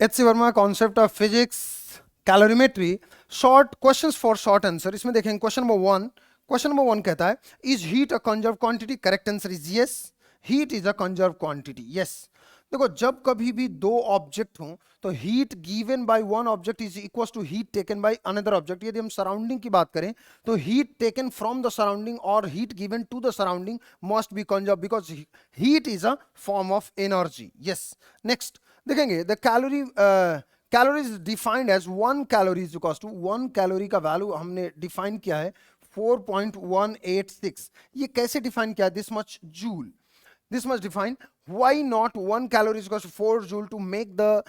H C Verma, concept of physics, calorimetry, short questions for short answer. इसमें देखेंगे question number 1 कहता है is heat a conserve quantity? Correct answer is yes, heat is a conserve quantity. Yes. देखो, जब कभी भी दो object हों तो heat given by one object is equal to heat taken by another object. यदि हम सराउंडिंग की बात करें तो heat taken from the surrounding और heat given to the surrounding must be conserve because heat is a form of energy. Yes. Next देखेंगे, the calorie is defined as 1 calorie is equal to 1 calorie का value हमने define किया है 4.186। ये कैसे define किया? This much joule, this much defined. Why not 1 calorie is equals to 4 joule to make the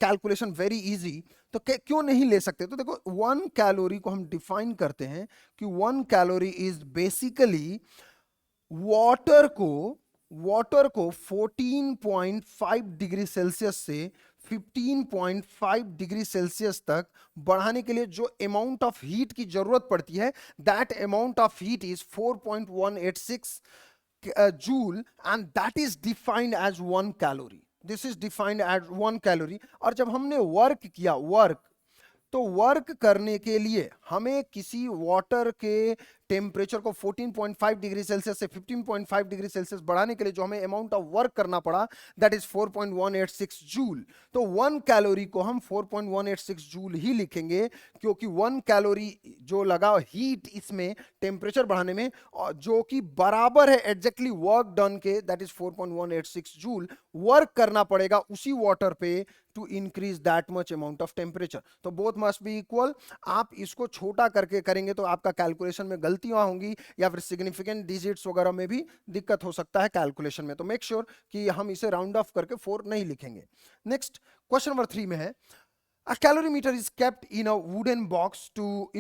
calculation very easy? तो क्यों नहीं ले सकते? तो देखो, 1 कैलोरी को हम डिफाइन करते हैं कि 1 कैलोरी इज बेसिकली वाटर को 14.5 डिग्री सेल्सियस से 15.5 डिग्री सेल्सियस तक बढ़ाने के लिए जो अमाउंट ऑफ हीट की जरूरत पड़ती है, that amount of heat is 4.186 joule, and that is defined as 1 calorie. This is defined as 1 calorie. और जब हमने वर्क किया, तो वर्क करने के लिए हमें किसी वाटर के टेम्परेचर को 14.5 डिग्री सेल्सियस से 15.5 डिग्री सेल्सियस बढ़ाने के लिए जो हमें अमाउंट ऑफ वर्क करना पड़ा, दैट इज 4.186 जूल। तो 1 कैलोरी को हम 4.186 जूल ही लिखेंगे, क्योंकि 1 कैलोरी जो लगा हीट इसमें टेम्परेचर बढ़ाने में, जो कि बराबर है एग्जैक्टली वर्क डन के, दैट इज 4.186 जूल। वर्क करना पड़ेगा उसी वाटर पे to increase that much amount of temperature. तो बोथ मस्ट बी इक्वल। आप इसको छोटा करके करेंगे तो आपका कैलकुलेशन में गलतियां होंगी या फिर सिग्निफिकेंट डिजिट्स वगैरह में भी दिक्कत हो सकता है कैलकुलेशन में। तो मेक श्योर कि हम इसे राउंड ऑफ करके 4 नहीं लिखेंगे। नेक्स्ट क्वेश्चन नंबर 3 में है, a calorimeter is kept in a wooden box to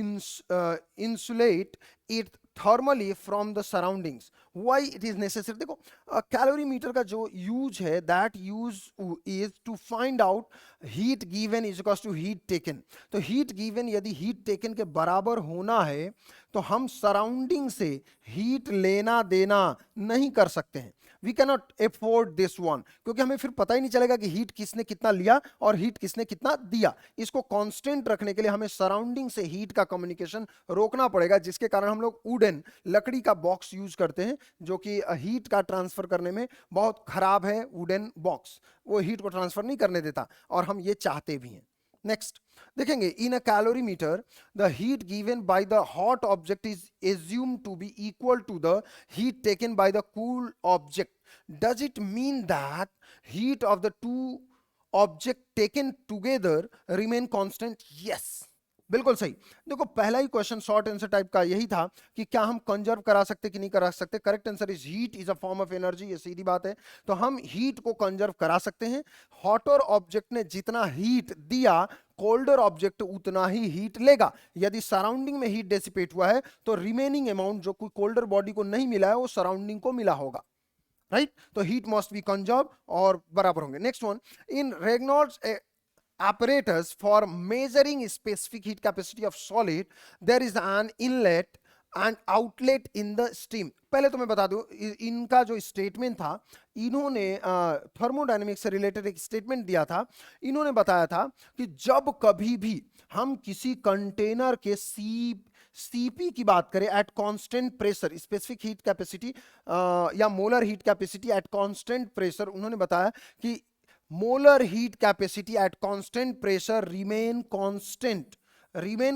insulate it thermally from the surroundings. Why it is necessary? देखो, कैलोरीमीटर का जो यूज है, that use is to find out heat given is equal to heat taken. तो heat given यदि heat taken के बराबर होना है तो हम सराउंडिंग से हीट लेना देना नहीं कर सकते हैं। We cannot afford this one, क्योंकि हमें फिर पता ही नहीं चलेगा कि हीट किसने कितना लिया और हीट किसने कितना दिया। इसको कांस्टेंट रखने के लिए हमें सराउंडिंग से हीट का कम्युनिकेशन रोकना पड़ेगा, जिसके कारण हम लोग वुडन लकड़ी का बॉक्स यूज करते हैं, जो कि हीट का ट्रांसफर करने में बहुत खराब है। वुडन बॉक्स वो हीट को ट्रांसफर नहीं करने देता, और हम ये चाहते भी हैं। नेक्स्ट देखेंगे, in a calorimeter the heat given by the hot object is assumed to be equal to the heat taken by the cool object. Does it mean that heat of the two object taken together remain constant? Yes, बिल्कुल सही। देखो, पहला ही question short answer type का यही था कि क्या हम कंजर्व करा सकते कि नहीं करा सकते। Correct answer is heat is a form of energy. ये सीधी बात है, तो हम हीट को कंजर्व करा सकते हैं। हॉटर ऑब्जेक्ट ने जितना हीट दिया, कोल्डर ऑब्जेक्ट उतना ही हीट लेगा। यदि सराउंडिंग में हीट डेसिपेट हुआ है तो रिमेनिंग अमाउंट जो कोई कोल्डर बॉडी को नहीं मिला है वो सराउंडिंग को मिला होगा, राइट? तो हीट मस्ट बी कंजर्व और बराबर होंगे। Next one, in Regnault's apparatus for measuring specific heat capacity of solid, there is an inlet and outlet in the stream. पहले तो मैं बता दूं, इनका जो स्टेटमेंट था, इन्होंने थर्मोडायनेमिक्स से रिलेटेड एक स्टेटमेंट दिया था। इन्होंने बताया था कि जब कभी भी हम किसी कंटेनर के सीपी की बात करें at constant pressure, specific heat capacity या molar heat capacity at constant pressure, उन्होंने बताया कि molar heat capacity at constant pressure remain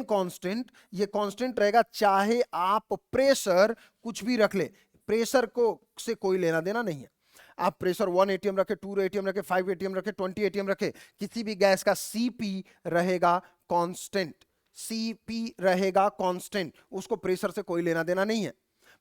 constant. ये कांस्टेंट रहेगा चाहे आप प्रेशर कुछ भी रख ले, प्रेशर को से कोई लेना देना नहीं है। आप प्रेशर 1 एटीएम रखे, 2 एटीएम रखे, 5 एटीएम रखे, 20 एटीएम रखे, किसी भी गैस का सीपी रहेगा कांस्टेंट। सीपी रहेगा कांस्टेंट, उसको प्रेशर से कोई लेना देना नहीं है।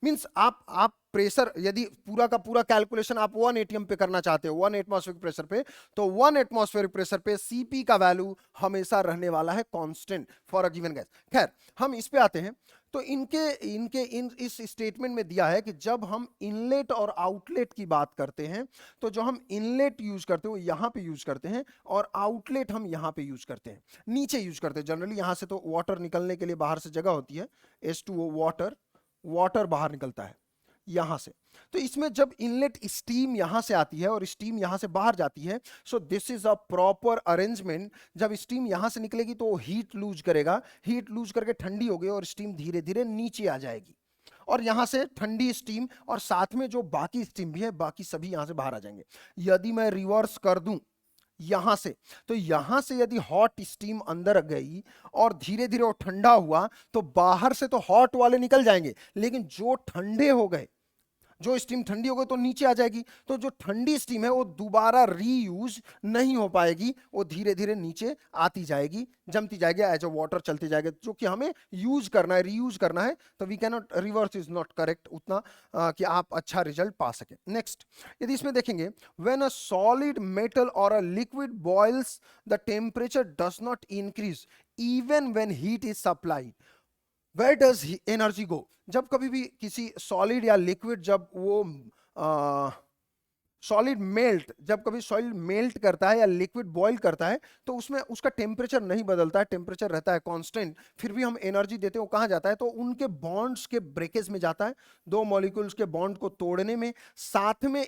मींस आप प्रेशर यदि पूरा का पूरा कैलकुलेशन आप 1 एटीएम पे करना चाहते हो, 1 एटमॉस्फेरिक प्रेशर पे, तो 1 एटमॉस्फेरिक प्रेशर पे सीपी का वैल्यू हमेशा रहने वाला है constant for a given gas. खैर, हम इस पे आते हैं। तो इस स्टेटमेंट में दिया है कि जब हम इनलेट और आउटलेट की बात करते हैं, तो जो हम इनलेट यूज करते हैं वो यहां पे यूज करते हैं, और आउटलेट हम यहां पे यूज करते हैं, नीचे यूज करते हैं। जनरली यहां से तो वाटर निकलने के लिए बाहर से जगह होती है, H2O वाटर बाहर निकलता है, यहां से। तो इसमें जब इनलेट स्टीम यहां से आती है और स्टीम यहां से बाहर जाती है, so this is a proper arrangement. जब स्टीम यहां से निकलेगी तो हीट लूज करेगा, हीट लूज करके ठंडी होगी और स्टीम धीरे धीरे नीचे आ जाएगी, और यहां से ठंडी स्टीम और साथ में जो बाकी स्टीम भी है बाकी सभी यहां से बाहर आ जाएंगे। यदि मैं रिवर्स कर दूं यहां से, तो यहां से यदि हॉट स्टीम अंदर गई और धीरे धीरे वो ठंडा हुआ, तो बाहर से तो हॉट वाले निकल जाएंगे, लेकिन जो ठंडे हो गए, जो स्टीम ठंडी हो गई तो नीचे आ जाएगी, तो जो ठंडी स्टीम है वो दोबारा रीयूज नहीं हो पाएगी, वो धीरे धीरे नीचे आती जाएगी, जमती जाएगी, एज अ वाटर चलती जाएगी, जो कि हमें यूज करना है, रीयूज करना है। तो we can not, reverse is not correct उतना कि आप अच्छा रिजल्ट पा सके। नेक्स्ट, यदि इसमें देखेंगे, व्हेन अ सॉलिड मेटल और a liquid boils the temperature does not increase even when heat is supplied, where does energy go. जब कभी भी किसी सॉलिड या लिक्विड, जब वो सॉलिड मेल्ट, जब कभी सॉलिड मेल्ट करता है या लिक्विड बॉईल करता है, तो उसमें उसका टेम्परेचर नहीं बदलता है, टेम्परेचर रहता है कांस्टेंट, फिर भी हम एनर्जी देते हैं, वो कहाँ जाता है, तो उनके बॉन्ड्स के ब्रेकेज में जाता है, दो मॉलिक्यूल्स के बॉन्ड को तोड़ने में, साथ में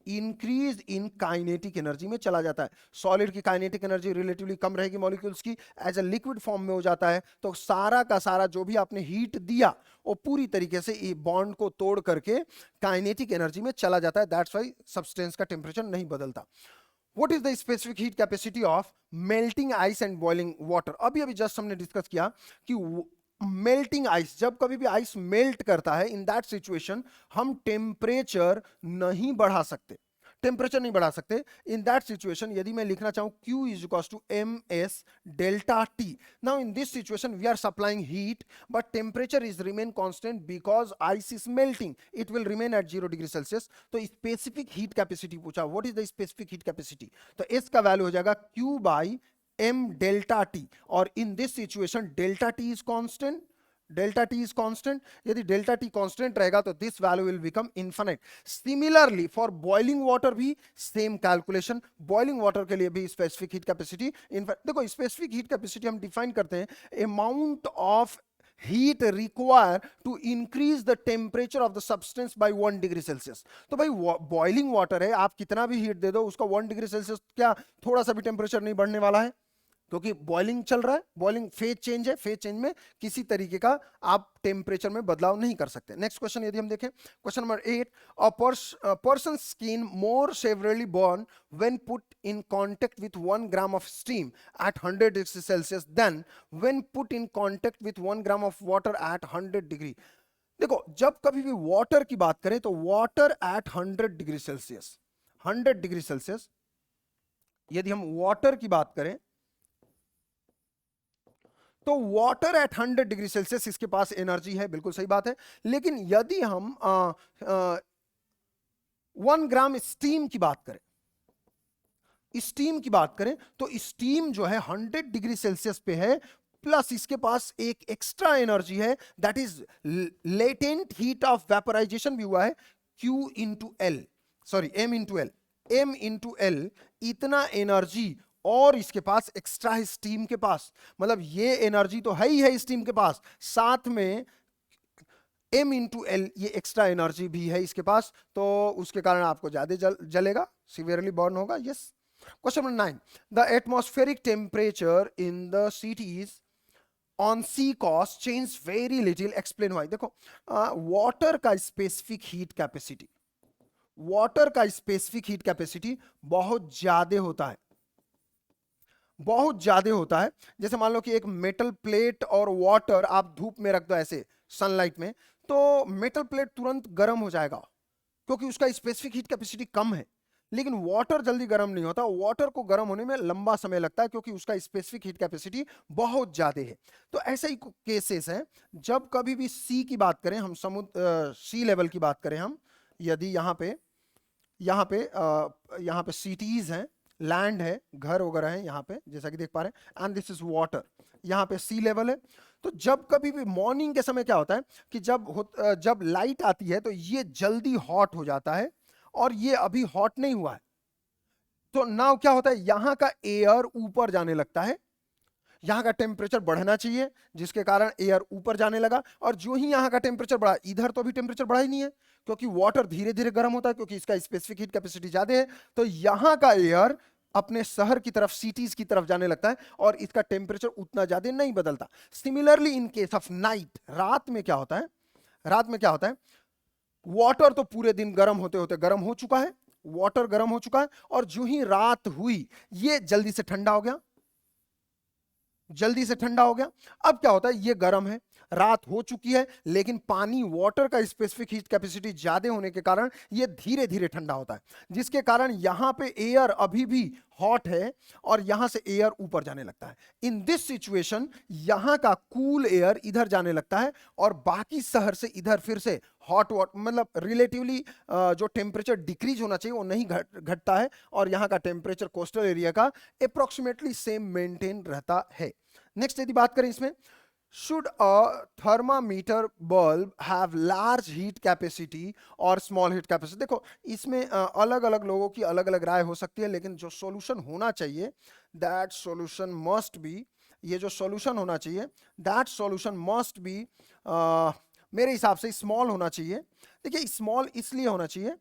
इंक्रीज इन काइनेटिक एनर्जी में चला जाता है। सॉलिड की काइनेटिक एनर्जी रिलेटिवली कम रहेगी मॉलिक्यूल्स की, एज अ लिक्विड फॉर्म में हो जाता है, तो सारा का सारा जो भी आपने हीट दिया वो पूरी तरीके से बॉन्ड को तोड़ करके काइनेटिक एनर्जी में चला जाता है। दैट्स व्हाई सब्सटेंस का टेम्परेचर नहीं बदलता। What is the specific heat capacity of melting ice and boiling water? अभी जस्ट हमने डिस्कस किया कि मेल्टिंग आइस, जब कभी भी आइस मेल्ट करता है, इन दैट सिचुएशन हम टेम्परेचर नहीं बढ़ा सकते, टेम्परेचर नहीं बढ़ा सकते। इन दैट सिचुएशन यदि मैं लिखना चाहूं Q is equal to MS delta T, now in this situation we are supplying heat but temperature is remain constant because ice is melting, it will remain at 0 degree Celsius. तो specific heat capacity पूछा, what is the specific heat capacity, तो S का value हो जाएगा Q by M delta T, और in this situation delta T is constant, delta t is constant. यदि delta T constant रहेगा तो this value will become infinite. Similarly for boiling water भी same calculation, boiling water के लिए भी specific heat capacity, देखो specific heat capacity हम define करते हैं amount of heat required to increase the temperature of the substance by 1 degree Celsius. तो भाई बॉइलिंग वाटर है, आप कितना भी हीट दे दो उसका 1 डिग्री सेल्सियस क्या थोड़ा सा भी टेम्परेचर नहीं बढ़ने वाला है, क्योंकि बॉइलिंग चल रहा है, बॉइलिंग फेज चेंज है, फेज चेंज में किसी तरीके का आप टेम्परेचर में बदलाव नहीं कर सकते। नेक्स्ट क्वेश्चन यदि हम देखें, question number 8, a person skin more severely burn when put in contact with 1 gram of steam at 100 degree Celsius then when put in contact with 1 gram of water at 100 degree. देखो जब कभी भी water की बात करें तो water at 100 degree Celsius, 100 degree Celsius, यदि हम वाटर की बात करें तो वाटर एट 100 डिग्री सेल्सियस इसके पास एनर्जी है, बिल्कुल सही बात है। लेकिन यदि हम 1 ग्राम स्टीम की बात करें, स्टीम की बात करें तो स्टीम जो है 100 डिग्री सेल्सियस पे है, प्लस इसके पास एक एक्स्ट्रा एनर्जी है, that is latent heat of vaporisation भी हुआ है, Q into L, sorry M into L, M into L, इतना एनर्जी और इसके पास एक्स्ट्रा है स्टीम के पास, मतलब ये एनर्जी तो है ही है स्टीम के पास, साथ में M इंटू एल ये एक्स्ट्रा एनर्जी भी है इसके पास, तो उसके कारण आपको ज्यादा जलेगा, सिवियरली बर्न होगा। Yes. Question number 9, the atmospheric temperature in the cities on sea coast change very little, explain why. देखो वाटर का स्पेसिफिक हीट कैपेसिटी, वाटर का स्पेसिफिक हीट कैपेसिटी बहुत ज्यादा होता है, बहुत ज्यादा होता है। जैसे मान लो कि एक मेटल प्लेट और वाटर आप धूप में रख दो ऐसे सनलाइट में, तो मेटल प्लेट तुरंत गर्म हो जाएगा क्योंकि उसका स्पेसिफिक हीट कैपेसिटी कम है। लेकिन वाटर जल्दी गर्म नहीं होता, वाटर को गर्म होने में लंबा समय लगता है क्योंकि उसका स्पेसिफिक हीट कैपेसिटी बहुत ज्यादा है। तो ऐसे ही केसेस हैं, जब कभी भी सी की बात करें हम, समुद्र सी लेवल की बात करें हम, यदि यहाँ पे सिटीज हैं, लैंड है, घर वगैरह है यहाँ पे जैसा कि देख पा रहे हैं, एंड दिस इज वाटर, यहाँ पे सी लेवल है। तो जब कभी भी मॉर्निंग के समय क्या होता है कि जब लाइट आती है तो ये जल्दी हॉट हो जाता है और ये अभी हॉट नहीं हुआ है, तो नाउ क्या होता है, यहां का एयर ऊपर जाने लगता है, यहाँ का टेम्परेचर बढ़ना चाहिए, जिसके कारण एयर ऊपर जाने लगा, और जो ही यहाँ का टेम्परेचर बढ़ा, इधर तो अभी टेम्परेचर बढ़ा ही नहीं है क्योंकि वाटर धीरे धीरे गर्म होता है, क्योंकि इसका स्पेसिफिक हीट कैपेसिटी ज्यादा है, तो यहाँ का एयर अपने शहर की तरफ, सिटीज की तरफ जाने लगता है और इसका टेम्परेचर उतना ज्यादा नहीं बदलता। Similarly in case of night, रात में क्या होता है, रात में क्या होता है, वाटर तो पूरे दिन गर्म होते होते गर्म हो चुका है, वाटर गर्म हो चुका है, और जो ही रात हुई ये जल्दी से ठंडा हो गया, जल्दी से ठंडा हो गया। अब क्या होता है, ये गर्म है, रात हो चुकी है, लेकिन पानी, वाटर का स्पेसिफिक हीट कैपेसिटी ज्यादा होने के कारण ये धीरे धीरे ठंडा होता है, जिसके कारण यहां पे एयर अभी भी हॉट है और यहां से एयर ऊपर जाने लगता है। इन दिस सिचुएशन यहां का कूल एयर इधर जाने लगता है और बाकी शहर से इधर फिर से हॉट वाटर, मतलब रिलेटिवली जो टेम्परेचर डिक्रीज होना चाहिए वो नहीं घटता है, और यहां का टेम्परेचर कोस्टल एरिया का अप्रोक्सीमेटली सेम मेंटेन रहता है। नेक्स्ट यदि बात करें इसमें, should a thermometer bulb have large heat capacity or small heat capacity? देखो इसमें अलग अलग लोगों की अलग अलग राय हो सकती है, लेकिन जो सॉल्यूशन होना चाहिए that solution must be, ये जो सॉल्यूशन होना चाहिए that solution must be मेरे हिसाब से स्मॉल होना चाहिए। देखिए स्मॉल इसलिए होना चाहिए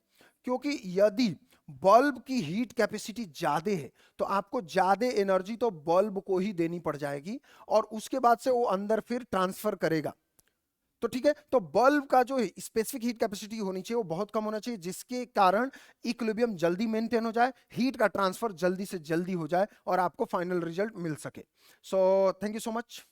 क्योंकि यदि बल्ब की हीट कैपेसिटी ज्यादा है तो आपको ज्यादा एनर्जी तो बल्ब को ही देनी पड़ जाएगी और उसके बाद से वो अंदर फिर ट्रांसफर करेगा। तो ठीक है, तो बल्ब का जो स्पेसिफिक हीट कैपेसिटी होनी चाहिए वो बहुत कम होना चाहिए, जिसके कारण इक्विलिब्रियम जल्दी मेंटेन हो जाए, हीट का ट्रांसफर जल्दी से जल्दी हो जाए और आपको फाइनल रिजल्ट मिल सके। So thank you so much.